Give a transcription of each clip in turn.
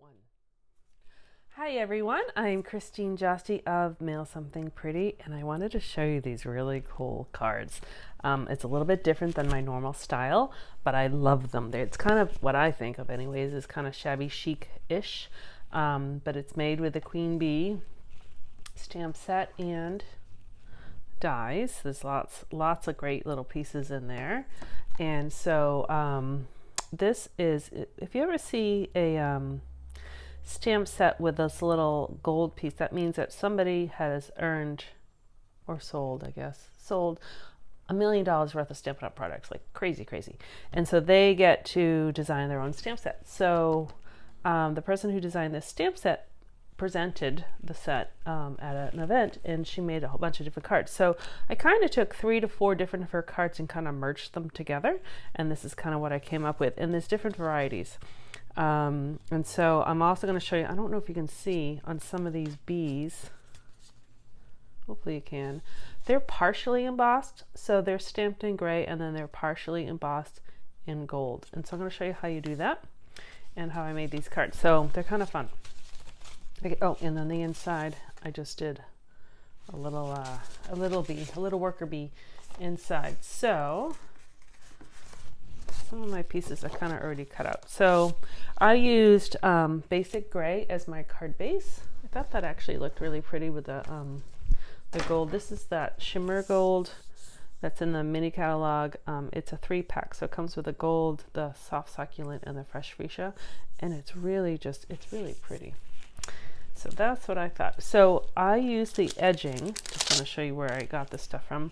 one. Hi everyone, I'm Christine Josty of Mail Something Pretty, and I wanted to show you these really cool cards. It's a little bit different than my normal style, but I love them. It's kind of what I think of anyways, is kind of shabby chic-ish, but it's made with the Queen Bee stamp set and dies. There's lots of great little pieces in there. And so this is, if you ever see a stamp set with this little gold piece, that means that somebody has earned or sold, I guess, sold $1 million worth of Stampin' Up! Products, like crazy. And so they get to design their own stamp set. So the person who designed this stamp set presented the set at an event, and she made a whole bunch of different cards. So I kind of took 3 to 4 different of her cards and kind of merged them together, and this is kind of what I came up with. And there's different varieties. And so I'm also going to show you, I don't know if you can see on some of these bees, hopefully you can, they're partially embossed, so they're stamped in gray and then they're partially embossed in gold. And so I'm going to show you how you do that and how I made these cards. So they're kind of fun. Okay, oh, and then the inside, I just did a little bee, a little worker bee inside. So some of my pieces are kind of already cut out. So I used basic gray as my card base. I thought that actually looked really pretty with the gold. This is that shimmer gold that's in the mini catalog. It's a 3-pack, so it comes with the gold, the soft succulent, and the fresh fuchsia, and it's really pretty. So that's what I thought. So I used the edging. Just want to show you where I got this stuff from.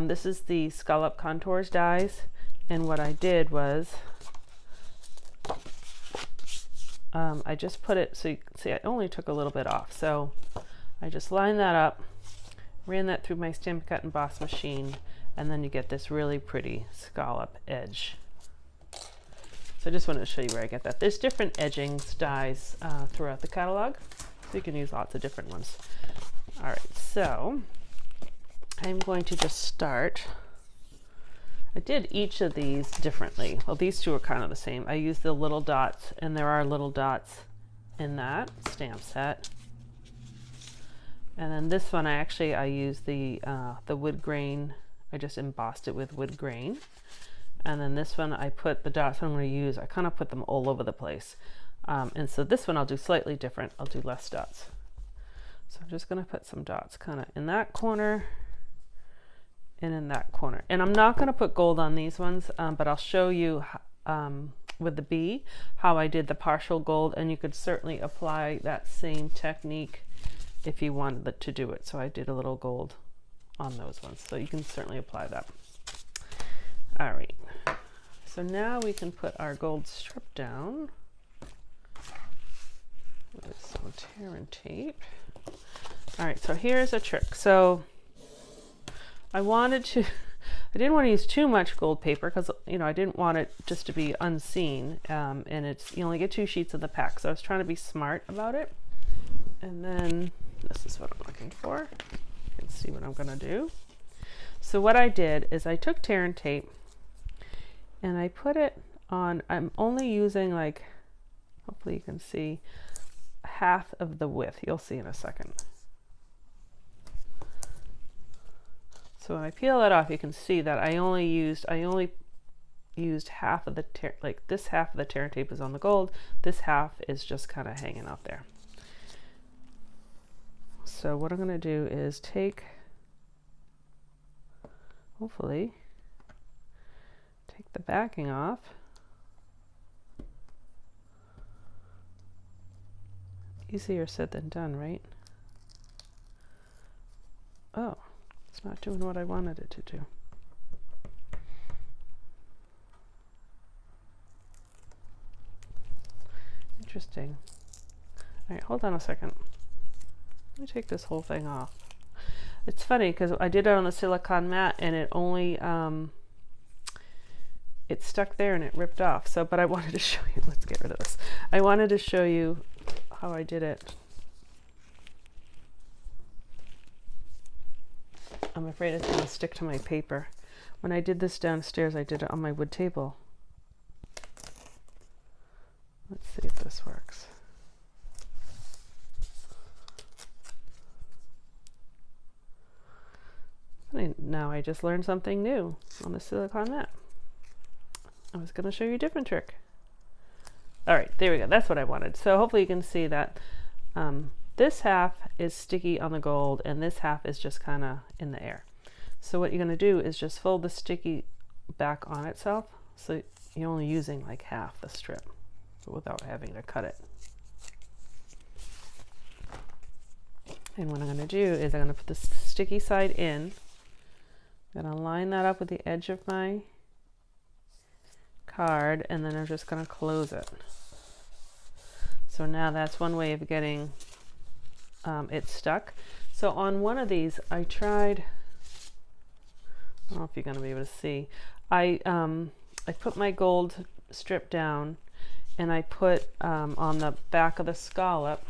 This is the Scallop Contours dies. And what I did was I just put it, so you can see I only took a little bit off. So I just lined that up, ran that through my Stampin' Cut Emboss machine, and then you get this really pretty scallop edge. So I just wanted to show you where I get that. There's different edgings, dies throughout the catalog, so you can use lots of different ones. All right, so I'm going to just start. I did each of these differently. Well, these two are kind of the same. I used the little dots, and there are little dots in that stamp set. And then this one, I used the wood grain. I just embossed it with wood grain. And then this one, I put the dots I'm going to use, I kind of put them all over the place. And so this one I'll do slightly different. I'll do less dots. So I'm just going to put some dots kind of in that corner and in that corner. And I'm not going to put gold on these ones, but I'll show you with the bee how I did the partial gold, and you could certainly apply that same technique if you wanted to do it. So I did a little gold on those ones, so you can certainly apply that. All right, so now we can put our gold strip down with some tear and tape. All right, so here's a trick. So I didn't want to use too much gold paper because, you know, I didn't want it just to be unseen. And you only get 2 sheets in the pack. So I was trying to be smart about it. And then this is what I'm looking for. You can see what I'm going to do. So what I did is I took tear and tape and I put it on, I'm only using, like, hopefully you can see, half of the width. You'll see in a second. So when I peel that off, you can see that I only used half of the tear, like this half of the tear and tape is on the gold, this half is just kind of hanging out there. So what I'm going to do is hopefully take the backing off. Easier said than done, right? Oh. It's not doing what I wanted it to do. Interesting. All right, hold on a second. Let me take this whole thing off. It's funny because I did it on the silicone mat and it only, it stuck there and it ripped off. So, but I wanted to show you, let's get rid of this. I wanted to show you how I did it. I'm afraid it's going to stick to my paper. When I did this downstairs, I did it on my wood table. Let's see if this works. Now I just learned something new on the silicone mat. I was going to show you a different trick. All right, there we go. That's what I wanted. So hopefully you can see that this half is sticky on the gold and this half is just kind of in the air. So what you're going to do is just fold the sticky back on itself, so you're only using like half the strip without having to cut it. And what I'm going to do is I'm going to put the sticky side in. I'm going to line that up with the edge of my card, and then I'm just going to close it. So now that's one way of getting it stuck. So on one of these I tried, I don't know if you're going to be able to see, I put my gold strip down and I put on the back of the scallop,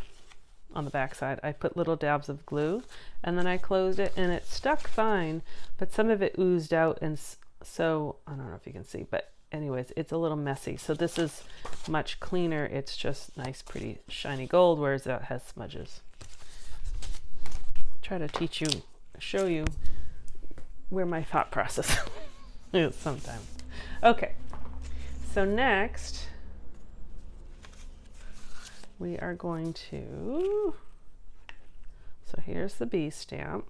on the back side, I put little dabs of glue, and then I closed it and it stuck fine, but some of it oozed out, and so I don't know if you can see, but anyways, it's a little messy. So this is much cleaner. It's just nice, pretty shiny gold, whereas that has smudges. Try to show you where my thought process is sometimes. Okay, so next we are going to, so here's the B stamp,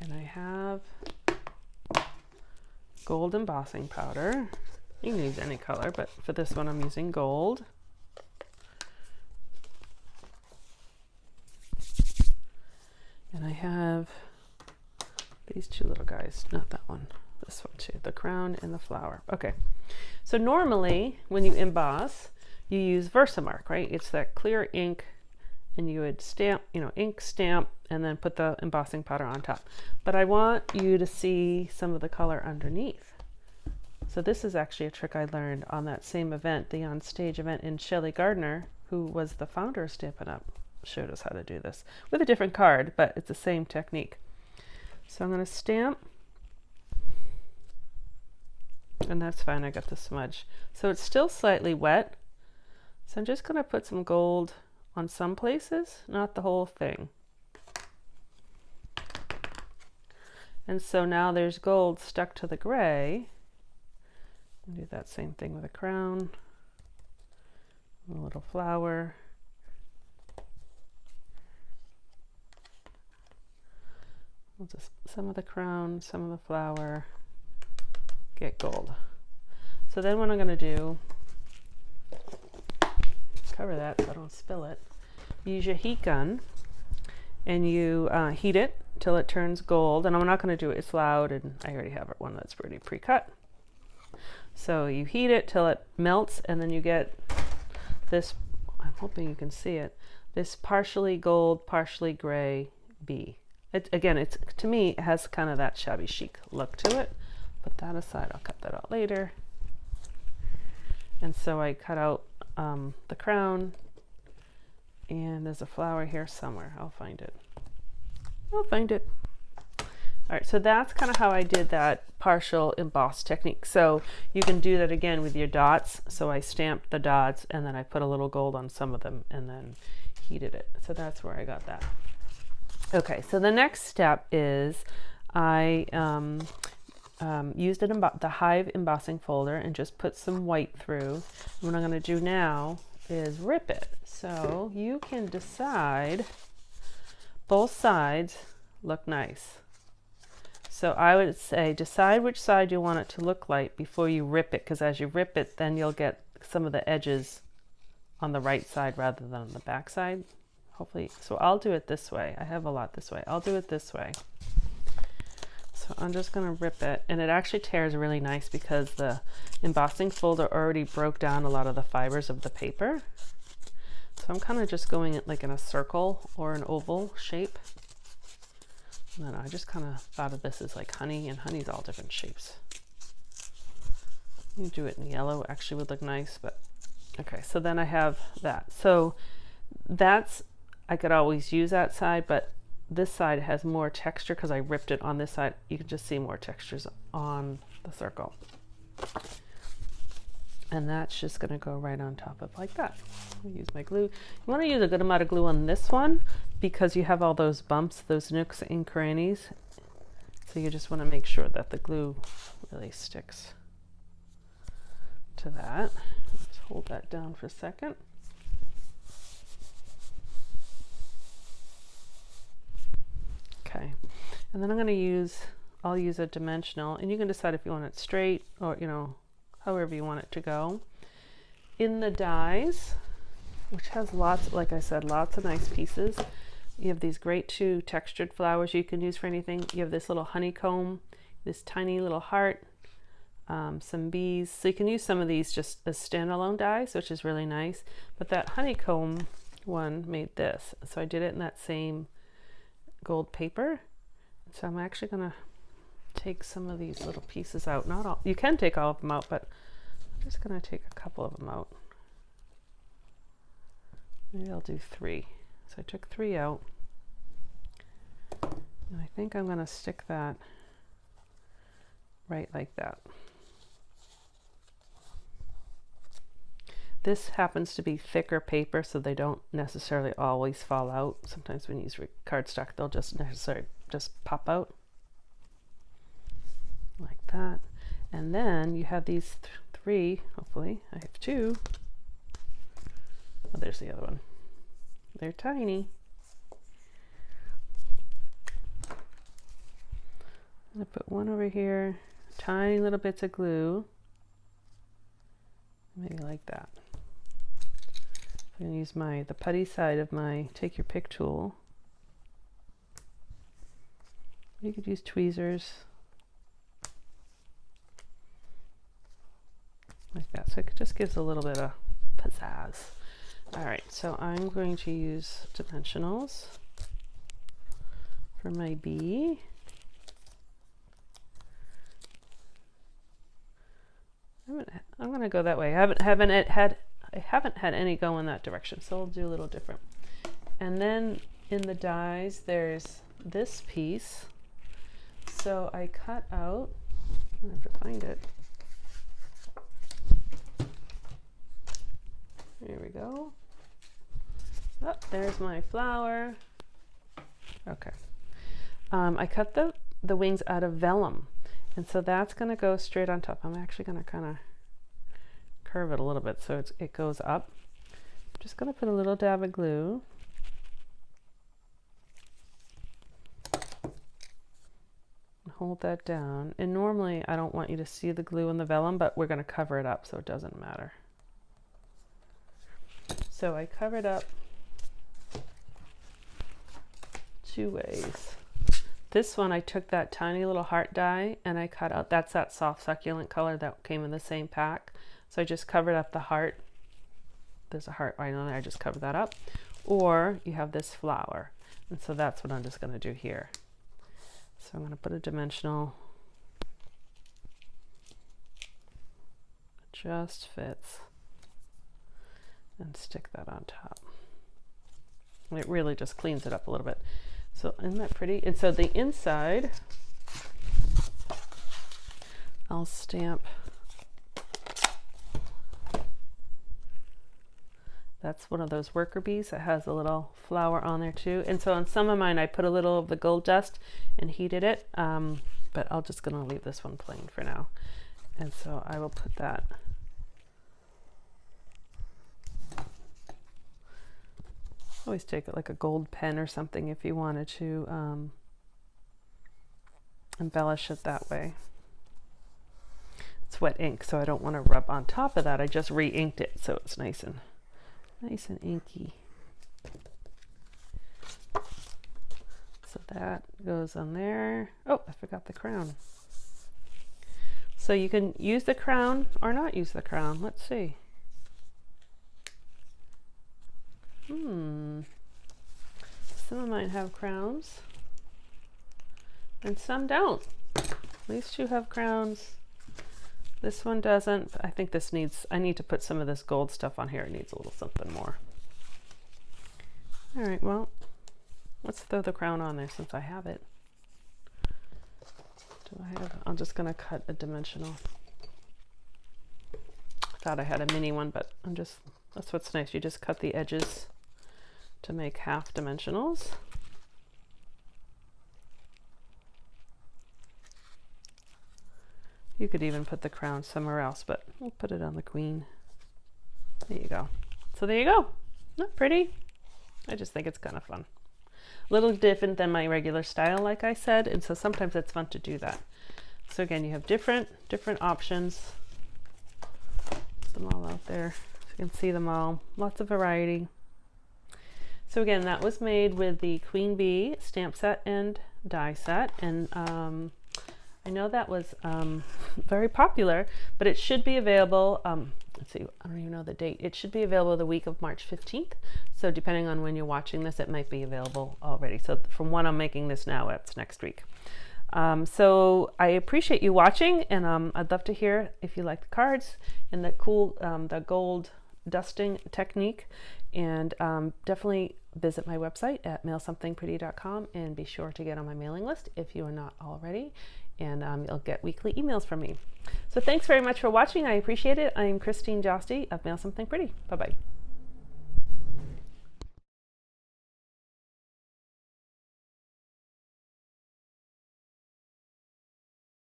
and I have gold embossing powder. You can use any color, but for this one I'm using gold. And I have these two little guys, not that one, this one too, the crown and the flower. Okay, so normally when you emboss, you use Versamark, right? It's that clear ink, and you would stamp, ink, stamp, and then put the embossing powder on top. But I want you to see some of the color underneath. So this is actually a trick I learned on that same event, the On Stage event, in Shelley Gardner, who was the founder of Stampin' Up, showed us how to do this with a different card, but it's the same technique. So I'm going to stamp, and that's fine, I got the smudge. So it's still slightly wet, so I'm just going to put some gold on some places, not the whole thing. And so now there's gold stuck to the gray. I'll do that same thing with a crown, a little flower. We'll just some of the crown, some of the flower, get gold. So then what I'm going to do, cover that so I don't spill it. Use your heat gun and you heat it till it turns gold. And I'm not going to do it, it's loud, and I already have one that's pretty pre-cut. So you heat it till it melts, and then you get this, I'm hoping you can see it, this partially gold, partially gray bee. Again, to me, it has kind of that shabby chic look to it. Put that aside, I'll cut that out later. And so I cut out the crown, and there's a flower here somewhere. I'll find it. All right, so that's kind of how I did that partial emboss technique. So you can do that again with your dots. So I stamped the dots, and then I put a little gold on some of them, and then heated it. So that's where I got that. Okay, so the next step is I used the Hive embossing folder and just put some white through. What I'm going to do now is rip it. So you can decide, both sides look nice. So I would say decide which side you want it to look like before you rip it, because as you rip it, then you'll get some of the edges on the right side rather than on the back side. Hopefully, so I'll do it this way. I have a lot this way. I'll do it this way. So I'm just going to rip it, and it actually tears really nice because the embossing folder already broke down a lot of the fibers of the paper. So I'm kind of just going like in a circle or an oval shape. And then I just kind of thought of this as like honey, and honey's all different shapes. You do it in yellow, actually would look nice, but okay. So then I have that. So that's, I could always use that side, but this side has more texture because I ripped it on this side. You can just see more textures on the circle. And that's just going to go right on top of like that. I'll use my glue. You want to use a good amount of glue on this one because you have all those bumps, those nooks and crannies. So you just want to make sure that the glue really sticks to that. Let's hold that down for a second. Okay, and then I'll use a dimensional, and you can decide if you want it straight or, you know, however you want it to go. In the dies, which has lots, like I said, lots of nice pieces. You have these great 2 textured flowers you can use for anything. You have this little honeycomb, this tiny little heart, some bees. So you can use some of these just as standalone dies, which is really nice. But that honeycomb one made this. So I did it in that same gold paper. So I'm actually going to take some of these little pieces out. Not all. You can take all of them out, but I'm just going to take a couple of them out. Maybe I'll do 3. So I took 3 out. And I think I'm going to stick that right like that. This happens to be thicker paper, so they don't necessarily always fall out. Sometimes when you use cardstock, they'll just pop out like that. And then you have these 3, hopefully. I have 2. Oh, there's the other one. They're tiny. I'm going to put one over here, tiny little bits of glue, maybe like that. I'm going to use the putty side of my Take Your Pick tool. You could use tweezers like that, so it just gives a little bit of pizzazz. All right, so I'm going to use dimensionals for my bee. I'm going to go that way. I haven't had any go in that direction, so we'll do a little different. And then in the dies, there's this piece. So I cut out. I have to find it. There we go. Oh, there's my flower. Okay. I cut the wings out of vellum, and so that's going to go straight on top. I'm actually going to kind of curve it a little bit so it goes up. I'm just going to put a little dab of glue. Hold that down. And normally I don't want you to see the glue in the vellum, but we're going to cover it up so it doesn't matter. So I covered up 2 ways. This one I took that tiny little heart die and I cut out, that's that soft succulent color that came in the same pack. So I just covered up the heart. There's a heart right on there, I just covered that up. Or you have this flower. And so that's what I'm just going to do here. So I'm going to put a dimensional. It just fits. And stick that on top. It really just cleans it up a little bit. So isn't that pretty? And so the inside, I'll stamp. That's one of those worker bees that has a little flower on there too. And so on some of mine, I put a little of the gold dust and heated it. But I'm just going to leave this one plain for now. And so I will put that. Always take it like a gold pen or something if you wanted to embellish it that way. It's wet ink, so I don't want to rub on top of that. I just re-inked it so it's nice and inky. So that goes on there. Oh, I forgot the crown. So you can use the crown or not use the crown. Let's see. Some of mine have crowns and some don't. These 2 have crowns. This one doesn't. I think this needs, I need to put some of this gold stuff on here. It needs a little something more. All right, well, let's throw the crown on there since I have it. I'm just gonna cut a dimensional. I thought I had a mini one, but that's what's nice. You just cut the edges to make half dimensionals. You could even put the crown somewhere else, but we'll put it on the queen. There you go. So there you go. Not pretty? I just think it's kind of fun. A little different than my regular style, like I said, and so sometimes it's fun to do that. So again, you have different options. Put them all out there so you can see them all. Lots of variety. So again, that was made with the Queen Bee stamp set and die set, and I know that was very popular, but it should be available, let's see, I don't even know the date. It should be available the week of March 15th. So depending on when you're watching this, it might be available already. So from when I'm making this now, it's next week. So I appreciate you watching, and I'd love to hear if you like the cards and the cool, the gold dusting technique. And definitely visit my website at mailsomethingpretty.com and be sure to get on my mailing list if you are not already, and you'll get weekly emails from me. So thanks very much for watching. I appreciate it. I'm Christine Josty of Mail Something Pretty. Bye-bye.